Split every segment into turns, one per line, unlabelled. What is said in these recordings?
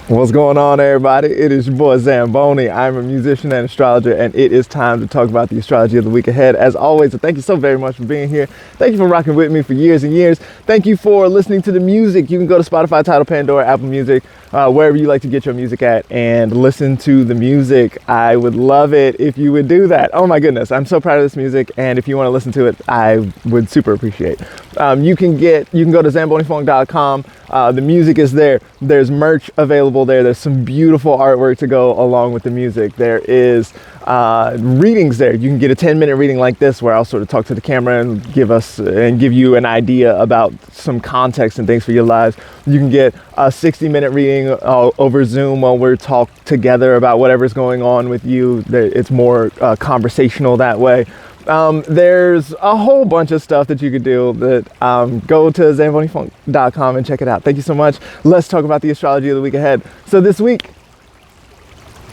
What's going on, everybody? It is your boy Zamboni. I'm a musician and astrologer, and it is time to talk about the astrology of the week ahead. As always, thank you so very much for being here. Thank you for rocking with me for years and years. Thank you for listening to the music. You can go to Spotify, Tidal, Pandora, Apple Music, wherever you like to get your music at, and listen to the music. I would love it if you would do that. Oh my goodness, I'm so proud of this music, and if you want to listen to it, I would super appreciate. You can go to zambonifunk.com. The music is there. There's merch available there. There's some beautiful artwork to go along with the music. There is readings there. You can get a 10-minute reading like this, where I'll sort of talk to the camera and give you an idea about some context and things for your lives. You can get a 60-minute reading over Zoom while we're talk together about whatever's going on with you. It's more conversational that way. There's a whole bunch of stuff that you could do. Go to zambonifunk.com and check it out. Thank you so much. Let's talk about the astrology of the week ahead. So this week,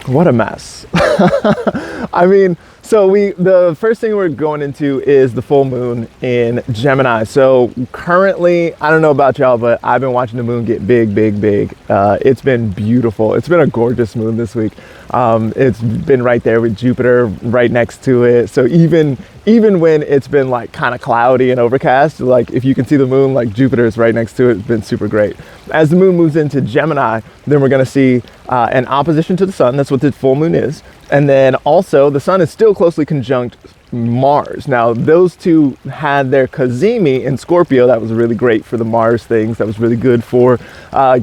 what a mess. I mean, the first thing we're going into is the full moon in Gemini. So currently, I don't know about y'all, but I've been watching the moon get big, big, big. It's been beautiful. It's been a gorgeous moon this week. It's been right there with Jupiter right next to it. So even when it's been like kind of cloudy and overcast, like if you can see the moon, like Jupiter is right next to it. It's been super great. As the moon moves into Gemini, then we're going to see an opposition to the sun. That's what the full moon is. And then also the sun is still closely conjunct Mars. Now those two had their cazimi in Scorpio. That was really great for the Mars things. That was really good for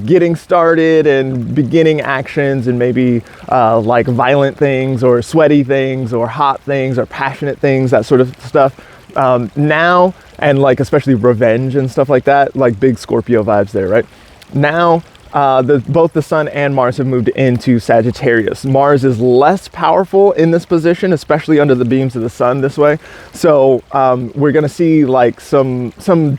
getting started and beginning actions, and maybe like violent things or sweaty things or hot things or passionate things, that sort of stuff. Now, and like especially revenge and stuff like that, like big Scorpio vibes there, right? Now, both the sun and Mars have moved into Sagittarius. Mars is less powerful in this position, especially under the beams of the sun this way. So we're going to see like some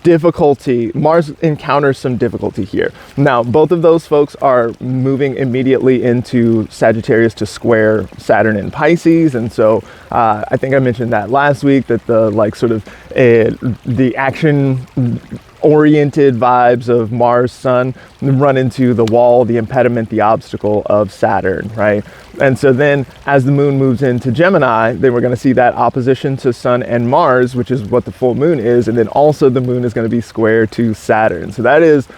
difficulty. Mars encounters some difficulty here. Now, both of those folks are moving immediately into Sagittarius to square Saturn in Pisces. And so I think I mentioned that last week, that the action oriented vibes of Mars Sun run into the wall, the impediment, the obstacle of Saturn, right? And so then as the moon moves into Gemini, then we're going to see that opposition to Sun and Mars, which is what the full moon is. And then also the moon is going to be square to Saturn. So that is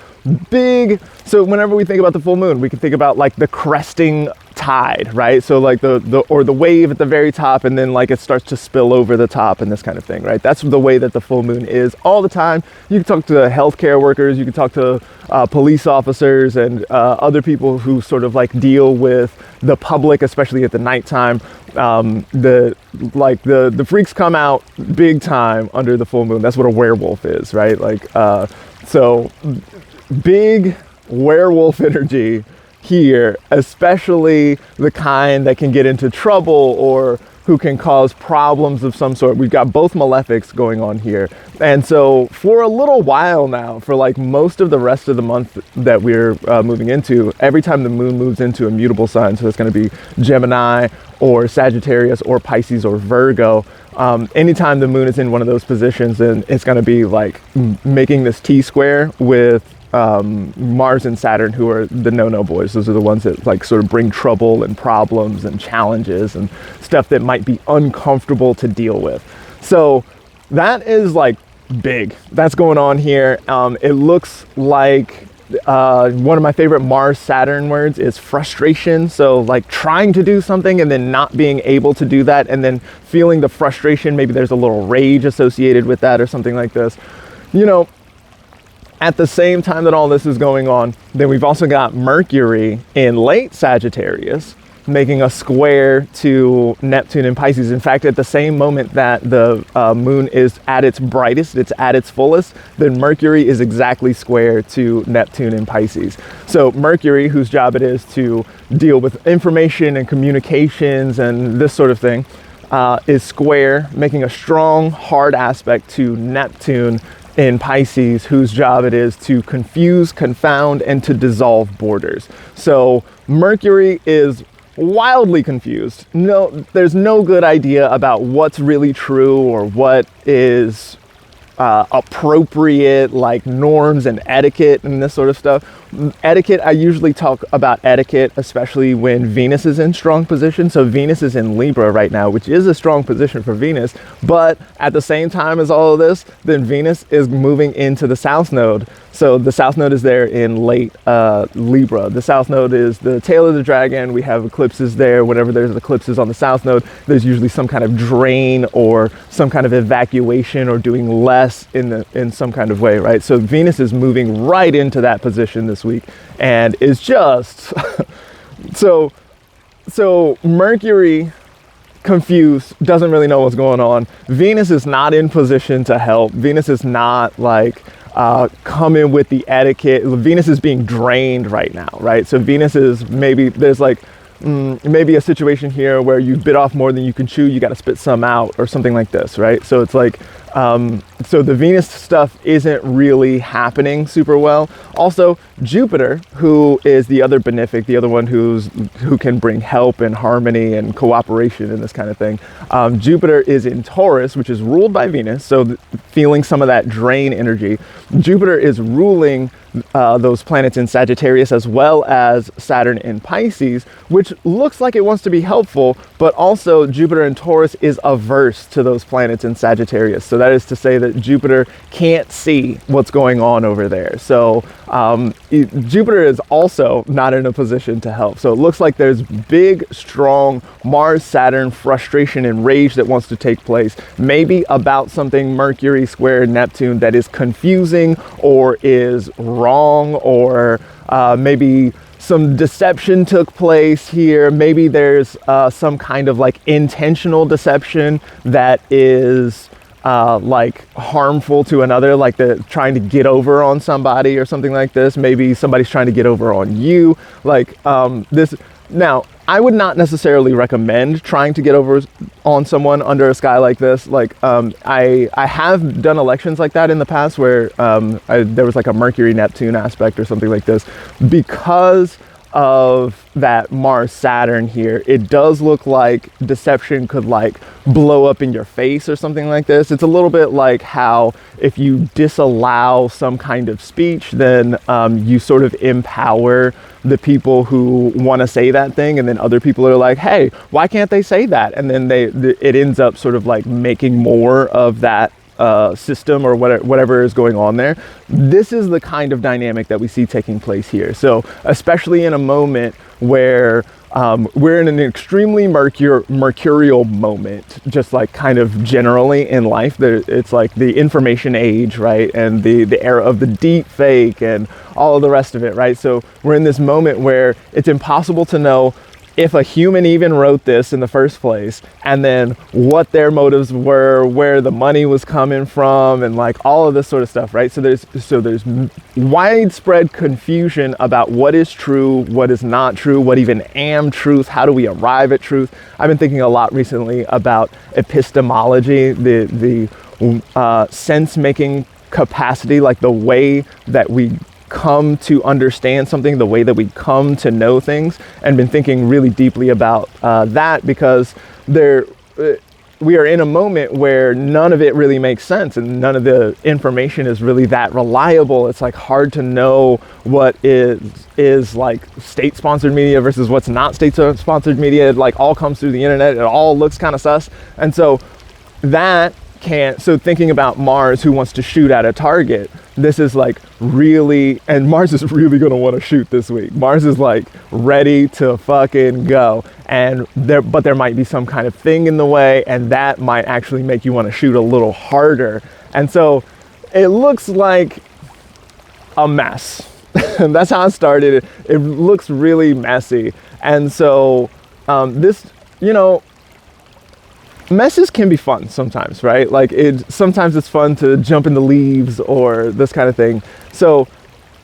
big. So whenever we think about the full moon, we can think about like the cresting tide, right? So like the wave at the very top, and then like it starts to spill over the top and this kind of thing, right? That's the way that the full moon is all the time. You can talk to healthcare workers, you can talk to police officers and other people who sort of like deal with the public, especially at the nighttime. The freaks come out big time under the full moon. That's what a werewolf is, right? Like so big werewolf energy here, especially the kind that can get into trouble or who can cause problems of some sort. We've got both malefics going on here. And so for a little while now, for like most of the rest of the month that we're moving into, every time the moon moves into a mutable sign, so it's going to be Gemini or Sagittarius or Pisces or Virgo, anytime the moon is in one of those positions, then it's going to be like making this T-square with Mars and Saturn, who are the no-no boys. Those are the ones that like sort of bring trouble and problems and challenges and stuff that might be uncomfortable to deal with. So that is like big. That's going on here. It looks like one of my favorite Mars-Saturn words is frustration. So like trying to do something and then not being able to do that, and then feeling the frustration. Maybe there's a little rage associated with that or something like this. You know, at the same time that all this is going on, then we've also got Mercury in late Sagittarius making a square to Neptune in Pisces. In fact, at the same moment that the moon is at its brightest, it's at its fullest, then Mercury is exactly square to Neptune in Pisces. So Mercury, whose job it is to deal with information and communications and this sort of thing, is square, making a strong, hard aspect to Neptune in Pisces, whose job it is to confuse, confound, and to dissolve borders. So Mercury is wildly confused. No, there's no good idea about what's really true or what is appropriate, like norms and etiquette and this sort of stuff. Etiquette, I usually talk about etiquette, especially when Venus is in strong position. So Venus is in Libra right now, which is a strong position for Venus. But at the same time as all of this, then Venus is moving into the South Node. So the South Node is there in late Libra. The South Node is the tail of the dragon. We have eclipses there. Whenever there's eclipses on the South Node, there's usually some kind of drain or some kind of evacuation or doing less in some kind of way, right? So Venus is moving right into that position this week and is just so Mercury confused, doesn't really know what's going on. Venus is not in position to help. Venus is not like coming with the etiquette. Venus is being drained right now, right? So Venus is maybe there's like maybe a situation here where you bit off more than you can chew, you got to spit some out or something like this, right? So it's like so the Venus stuff isn't really happening super well. Also, Jupiter, who is the other benefic, the other one who can bring help and harmony and cooperation and this kind of thing. Jupiter is in Taurus, which is ruled by Venus, so feeling some of that drain energy. Jupiter is ruling those planets in Sagittarius as well as Saturn in Pisces, which looks like it wants to be helpful, but also Jupiter in Taurus is averse to those planets in Sagittarius. So that is to say that Jupiter can't see what's going on over there. So Jupiter is also not in a position to help. So it looks like there's big, strong Mars-Saturn frustration and rage that wants to take place, maybe about something Mercury square Neptune that is confusing or is wrong, or maybe some deception took place here. Maybe there's some kind of like intentional deception that is like harmful to another, like trying to get over on somebody or something like this. Maybe somebody's trying to get over on you, like this. Now, I would not necessarily recommend trying to get over on someone under a sky like this. Like I have done elections like that in the past where there was like a Mercury Neptune aspect or something like this. Because of that Mars Saturn here, it does look like deception could like blow up in your face or something like this. It's a little bit like how if you disallow some kind of speech, then you sort of empower the people who want to say that thing, and then other people are like, hey, why can't they say that? And then it ends up sort of like making more of that system or whatever is going on there. This is the kind of dynamic that we see taking place here. So especially in a moment where we're in an extremely mercurial moment, just like kind of generally in life. It's like the information age, right? And the era of the deep fake and all of the rest of it, right? So we're in this moment where it's impossible to know if a human even wrote this in the first place, and then what their motives were, where the money was coming from, and like all of this sort of stuff, right? So there's widespread confusion about what is true, what is not true, what even am truth, how do we arrive at truth. I've been thinking a lot recently about epistemology, the sense-making capacity, like the way that we come to understand something, the way that we come to know things, and been thinking really deeply about that, because we are in a moment where none of it really makes sense and none of the information is really that reliable. It's like hard to know what is like state-sponsored media versus what's not state-sponsored media. It like all comes through the internet. It all looks kind of sus. And so thinking about Mars, who wants to shoot at a target, this is like really, and Mars is really going to want to shoot this week. Mars is like ready to fucking go. But there might be some kind of thing in the way, and that might actually make you want to shoot a little harder. And so it looks like a mess. And that's how it started. It looks really messy. And so this, messes can be fun sometimes, right? Like sometimes it's fun to jump in the leaves or this kind of thing. So,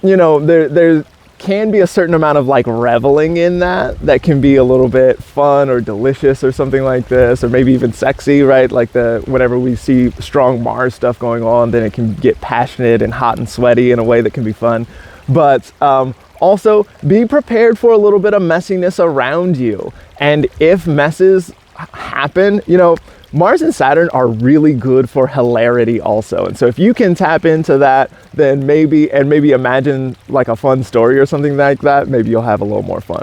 there can be a certain amount of like reveling in that can be a little bit fun or delicious or something like this, or maybe even sexy, right? Like whenever we see strong Mars stuff going on, then it can get passionate and hot and sweaty in a way that can be fun. But also be prepared for a little bit of messiness around you. And if messes happen, Mars and Saturn are really good for hilarity also. And so if you can tap into that, then maybe imagine like a fun story or something like that, maybe you'll have a little more fun.